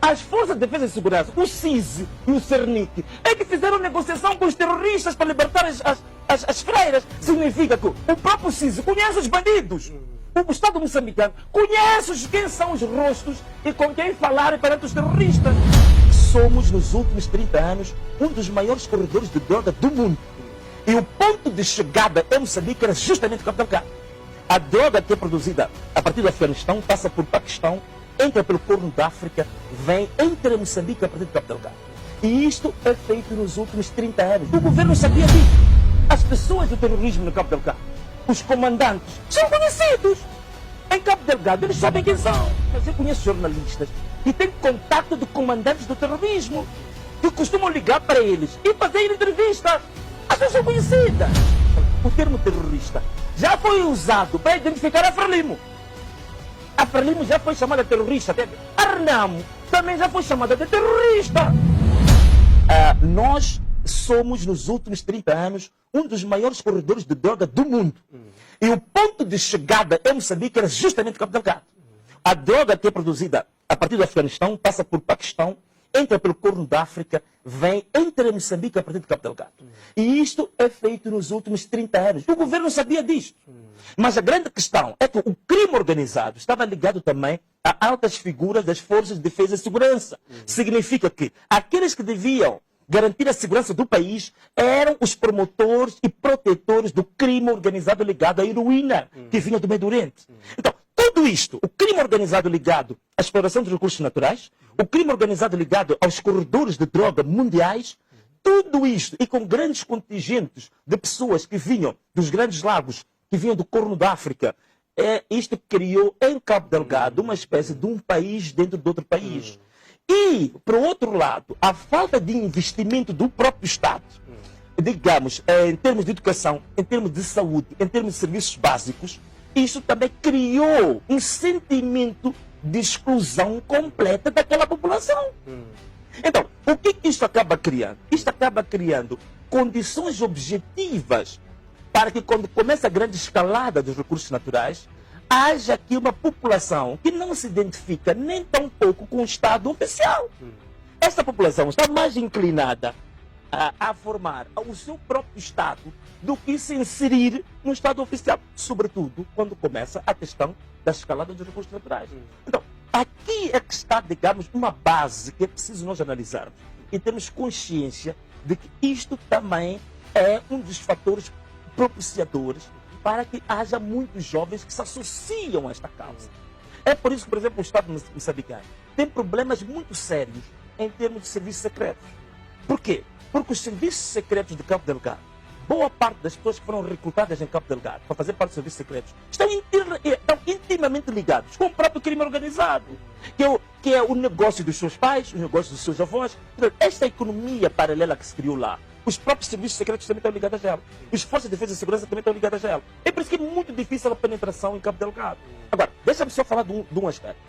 as Forças de Defesa e Segurança, o CISI e o CERNIC, é que fizeram negociação com os terroristas para libertar as freiras. Significa que o próprio CISI conhece os bandidos. O Estado moçambicano conhece quem são os rostos e com quem falar perante os terroristas. Somos, nos últimos 30 anos, um dos maiores corredores de droga do mundo. E o ponto de chegada em Moçambique era justamente Cabo Delgado. A droga que é produzida a partir do Afeganistão passa por Paquistão, entra pelo Corno da África, vem, entra em Moçambique a partir de Cabo Delgado. E isto é feito nos últimos 30 anos. O governo sabia disso. As pessoas do terrorismo no Cabo Delgado, os comandantes, são conhecidos. Em Cabo Delgado, eles sabem quem são. Mas eu conheço jornalistas que têm contato de comandantes do terrorismo, que costumam ligar para eles e fazer entrevistas. As pessoas são conhecidas. O termo terrorista já foi usado para identificar a Frelimo. A Frelimo já foi chamada de terrorista. A Renamo também já foi chamada de terrorista. Nós somos, nos últimos 30 anos, um dos maiores corredores de droga do mundo. E o ponto de chegada em Moçambique era justamente Cabo Delgado. A droga que é produzida a partir do Afeganistão passa por Paquistão, entra pelo Corno da África, vem, entra em Moçambique a partir de Cabo Delgado. E isto é feito nos últimos 30 anos. O governo sabia disto. Mas a grande questão é que o crime organizado estava ligado também a altas figuras das Forças de Defesa e Segurança. Significa que aqueles que deviam garantir a segurança do país eram os promotores e protetores do crime organizado ligado à heroína que vinha do Médio Oriente. Então, tudo isto, o crime organizado ligado à exploração dos recursos naturais, o crime organizado ligado aos corredores de droga mundiais, tudo isto, e com grandes contingentes de pessoas que vinham dos grandes lagos, que vinham do Corno da África, isto criou em Cabo Delgado uma espécie de um país dentro de outro país. E, por outro lado, a falta de investimento do próprio Estado, digamos, em termos de educação, em termos de saúde, em termos de serviços básicos, isso também criou um sentimento de exclusão completa daquela população. Então, o que isto acaba criando? Isto acaba criando condições objetivas para que, quando começa a grande escalada dos recursos naturais, haja aqui uma população que não se identifica nem tão pouco com o Estado oficial. Esta população está mais inclinada a formar o seu próprio Estado do que se inserir no Estado oficial, sobretudo quando começa a questão da escalada dos recursos naturais. Então, aqui é que está, digamos, uma base que é preciso nós analisarmos e termos consciência de que isto também é um dos fatores propiciadores para que haja muitos jovens que se associam a esta causa. É por isso que, por exemplo, o Estado moçambicano tem problemas muito sérios em termos de serviços secretos. Por quê? Porque os serviços secretos de Cabo Delgado, boa parte das pessoas que foram recrutadas em Cabo Delgado para fazer parte dos serviços secretos, estão intimamente ligados com o próprio crime organizado, que é o negócio dos seus pais, o negócio dos seus avós. Esta economia paralela que se criou lá, os próprios serviços secretos também estão ligados a ela. As Forças de Defesa e Segurança também estão ligadas a ela. É por isso que é muito difícil a penetração em Cabo Delgado. Agora, deixa-me só falar de um aspecto.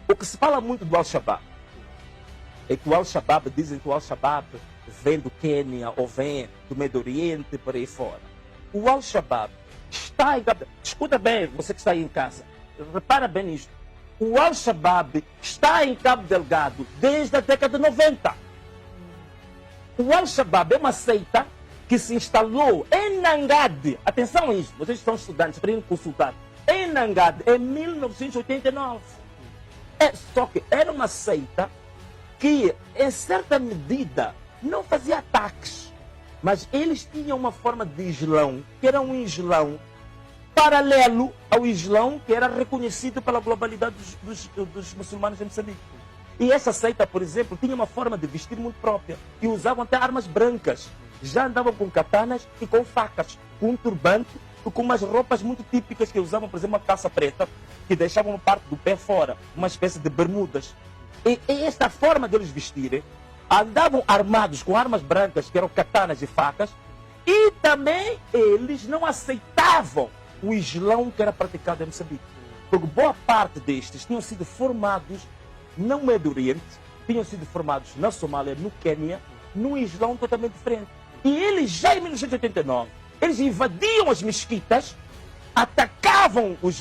O que se fala muito do Al-Shabaab é que o Al-Shabaab, dizem que o Al-Shabaab vem do Quênia ou vem do Médio Oriente, por aí fora. O Al-Shabaab está em Cabo Delgado. Escuta bem, você que está aí em casa. Repara bem nisto. O Al-Shabaab está em Cabo Delgado desde a década de 90. O Al-Shabaab é uma seita que se instalou em Nangade. Atenção a isso, vocês são estudantes, para irem consultar. Em Nangade, em 1989. Só que era uma seita que, em certa medida, não fazia ataques. Mas eles tinham uma forma de islão, que era um islão paralelo ao islão que era reconhecido pela globalidade dos muçulmanos em Moçambique. E essa seita, por exemplo, tinha uma forma de vestir muito própria. E usavam até armas brancas. Já andavam com katanas e com facas, com um turbante e com umas roupas muito típicas que usavam, por exemplo, uma calça preta, que deixavam uma parte do pé fora, uma espécie de bermudas. E esta forma deles vestirem, andavam armados com armas brancas, que eram katanas e facas, e também eles não aceitavam o islão que era praticado em Moçambique. Porque boa parte destes tinham sido formados no Médio Oriente, tinham sido formados na Somália, no Quênia, num islão totalmente diferente. E eles, já em 1989, eles invadiam as mesquitas, atacavam os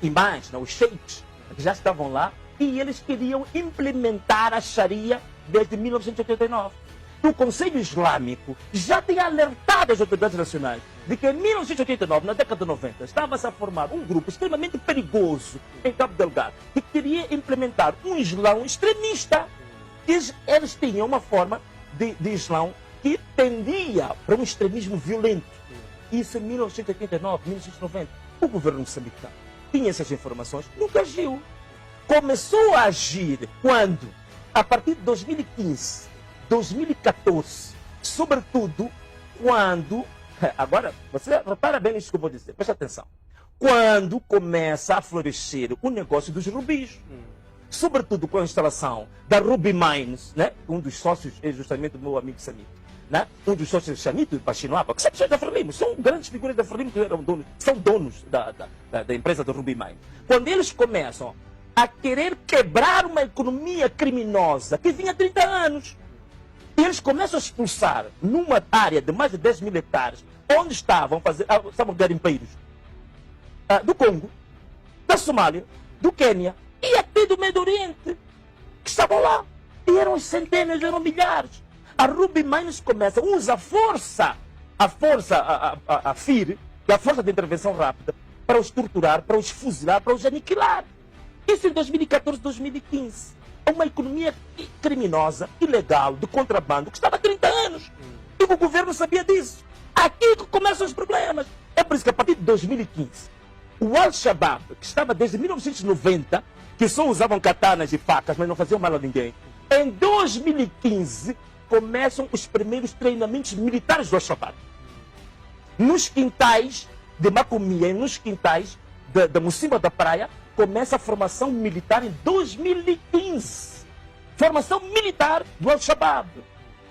imãs, os sheiks, que já estavam lá, e eles queriam implementar a Sharia desde 1989. O Conselho Islâmico já tinha alertado as autoridades nacionais de que em 1989, na década de 90, estava-se a formar um grupo extremamente perigoso em Cabo Delgado, que queria implementar um Islão extremista. Eles tinham uma forma de Islão que tendia para um extremismo violento. Isso em 1989, 1990. O governo moçambicano tinha essas informações, nunca agiu. Começou a agir quando? A partir de 2015, 2014, sobretudo quando... Agora, você repara bem nisso que eu vou dizer, preste atenção. Quando começa a florescer o negócio dos rubis, sobretudo com a instalação da Ruby Mines, né? Um dos sócios é justamente o meu amigo Samito, né? Um dos sócios Chamito e Pachinoapa, que são pessoas da Frelimo, são grandes figuras da Frelimo que eram donos, são donos da empresa da Ruby Mines. Quando eles começam a querer quebrar uma economia criminosa que vinha há 30 anos, e eles começam a expulsar numa área de mais de 10 mil hectares, onde estavam garimpeiros do Congo, da Somália, do Quênia e até do Médio Oriente, que estavam lá. E eram centenas, eram milhares. A Ruby Mines começa, usa a força, a FIR, que é a Força de Intervenção Rápida, para os torturar, para os fuzilar, para os aniquilar. Isso em 2014, 2015. É uma economia criminosa, ilegal, de contrabando, que estava há 30 anos. E o governo sabia disso. Aqui que começam os problemas. É por isso que a partir de 2015, o Al-Shabaab, que estava desde 1990, que só usavam katanas e facas, mas não faziam mal a ninguém, em 2015 começam os primeiros treinamentos militares do Al-Shabaab. Nos quintais de Macomia, nos quintais da Mocimba da Praia, começa a formação militar em 2015. Formação militar do Al-Shabaab.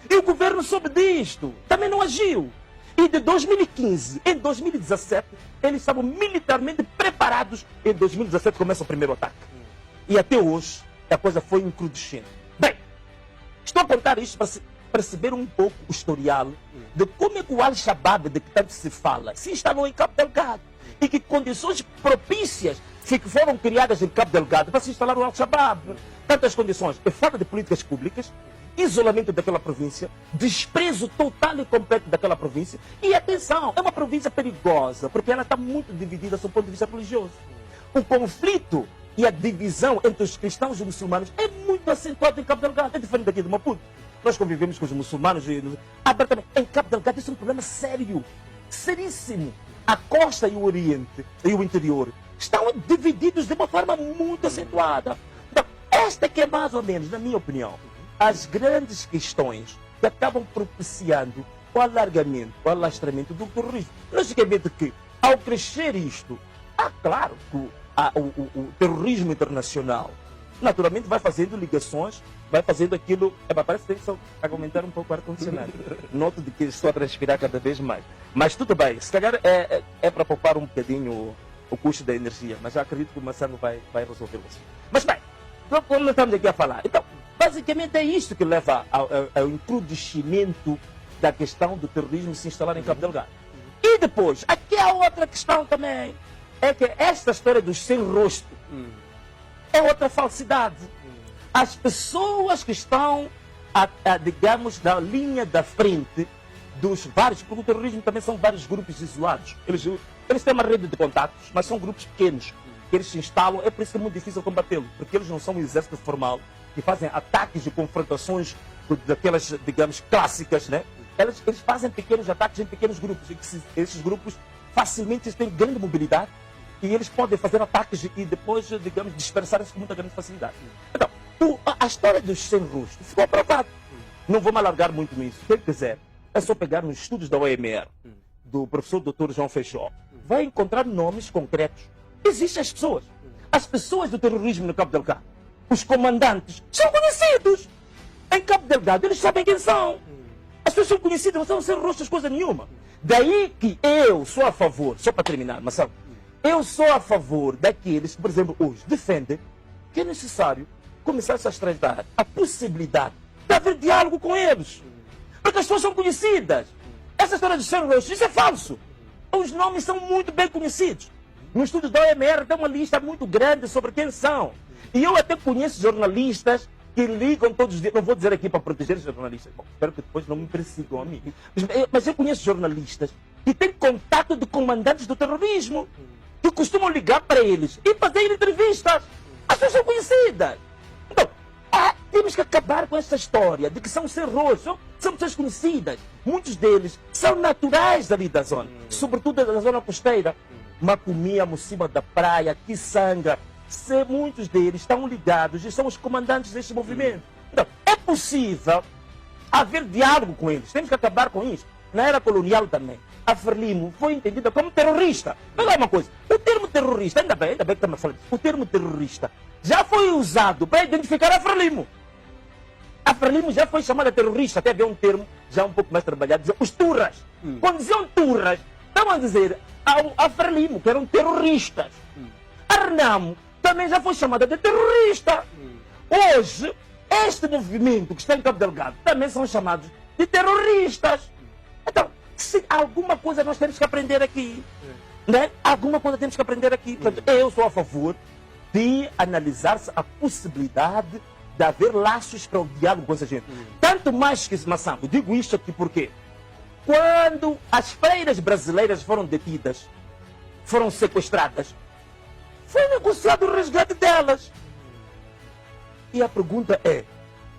E o governo soube disto, também não agiu. E de 2015 em 2017, eles estavam militarmente preparados. Em 2017 começa o primeiro ataque. E até hoje, a coisa foi encrudescendo. Bem, estou a contar isto para perceber um pouco o historial de como é que o Al-Shabaab, de que tanto se fala, se instalou em Cabo Delgado. E que condições propícias que foram criadas em Cabo Delgado para se instalar o Al-Shabaab. Tantas condições, é falta de políticas públicas, isolamento daquela província, desprezo total e completo daquela província. E atenção, é uma província perigosa, porque ela está muito dividida do ponto de vista religioso. O conflito e a divisão entre os cristãos e os muçulmanos é muito acentuado em Cabo Delgado. É diferente daqui de Maputo. Nós convivemos com os muçulmanos abertamente. Em Cabo Delgado isso é um problema sério, seríssimo. A costa e o Oriente e o interior estão divididos de uma forma muito acentuada. Então, esta que é mais ou menos, na minha opinião, as grandes questões que acabam propiciando o alargamento, o alastramento do terrorismo. Logicamente que, ao crescer isto, claro que o terrorismo internacional naturalmente vai fazendo ligações, vai fazendo aquilo. Parece que tem que aumentar um pouco o ar-condicionado. Noto de que estou a transpirar cada vez mais. Mas tudo bem, se calhar é para poupar um bocadinho o custo da energia, mas já acredito que o Massano vai resolver isso. Mas bem, como estamos aqui a falar, então, basicamente é isto que leva ao encrudescimento da questão do terrorismo se instalar em Cabo Delgado. E depois, aqui há outra questão também, é que esta história dos sem rosto é outra falsidade. As pessoas que estão, digamos, na linha da frente dos vários, porque o terrorismo também são vários grupos isolados. Eles têm uma rede de contatos, mas são grupos pequenos, que eles se instalam, é por isso que é muito difícil combatê-lo, porque eles não são um exército formal, que fazem ataques e confrontações daquelas, digamos, clássicas, né? Eles fazem pequenos ataques em pequenos grupos, e esses grupos facilmente têm grande mobilidade, e eles podem fazer ataques e depois, digamos, dispersar-se com muita grande facilidade. Então, a história dos sem rosto ficou provada. Não vou me alargar muito nisso. Quem quiser, é só pegar nos estudos da OMR, do professor Dr. João Feixó, vai encontrar nomes concretos. Existem as pessoas. As pessoas do terrorismo no Cabo Delgado, os comandantes, são conhecidos. Em Cabo Delgado, eles sabem quem são. As pessoas são conhecidas, não são sem rostos, coisa nenhuma. Daí que eu sou a favor, só para terminar, mas sabe, eu sou a favor daqueles que, por exemplo, hoje defendem que é necessário começar a estreitar a possibilidade de haver diálogo com eles. Porque as pessoas são conhecidas. Essa história de sem rosto, isso é falso. Os nomes são muito bem conhecidos. No estudo da OMR tem uma lista muito grande sobre quem são. E eu até conheço jornalistas que ligam todos os dias. Não vou dizer aqui para proteger os jornalistas. Bom, espero que depois não me persigam a mim. Mas eu conheço jornalistas que têm contato de comandantes do terrorismo, que costumam ligar para eles e fazer entrevistas. As pessoas são conhecidas. Então, temos que acabar com essa história de que são serros, são pessoas conhecidas. Muitos deles são naturais ali da zona, sobretudo da zona costeira. Macomia, Mocima da Praia, Kisanga. Muitos deles estão ligados e são os comandantes deste movimento. Então, é possível haver diálogo com eles. Temos que acabar com isso. Na era colonial também, a Frelimo foi entendida como terrorista. Mas é uma coisa, o termo terrorista, ainda bem que estamos falando disso, o termo terrorista já foi usado para identificar a Frelimo. A Frelimo já foi chamada terrorista, até havia um termo já um pouco mais trabalhado, dizia os turras. Quando diziam turras, estavam a dizer a Frelimo, que eram terroristas. A Renamo também já foi chamada de terrorista. Hoje, este movimento que está em Cabo Delgado também são chamados de terroristas. Então, se alguma coisa nós temos que aprender aqui. Né? Alguma coisa temos que aprender aqui. Portanto, eu sou a favor de analisar-se a possibilidade de haver laços para o diálogo com essa gente. Tanto mais que, Massambo, digo isto aqui porque quando as freiras brasileiras foram detidas, foram sequestradas, foi negociado o resgate delas. E a pergunta é,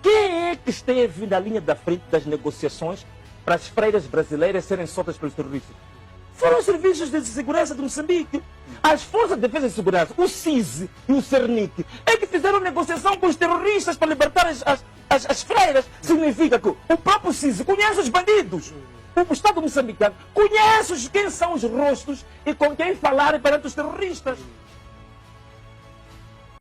quem é que esteve na linha da frente das negociações para as freiras brasileiras serem soltas pelos terroristas? Foram os serviços de segurança de Moçambique. As forças de defesa e segurança, o CISI e o CERNIC, é que fizeram negociação com os terroristas para libertar as freiras. Significa que o próprio CISI conhece os bandidos. O Estado moçambicano conhece quem são os rostos e com quem falarem perante os terroristas.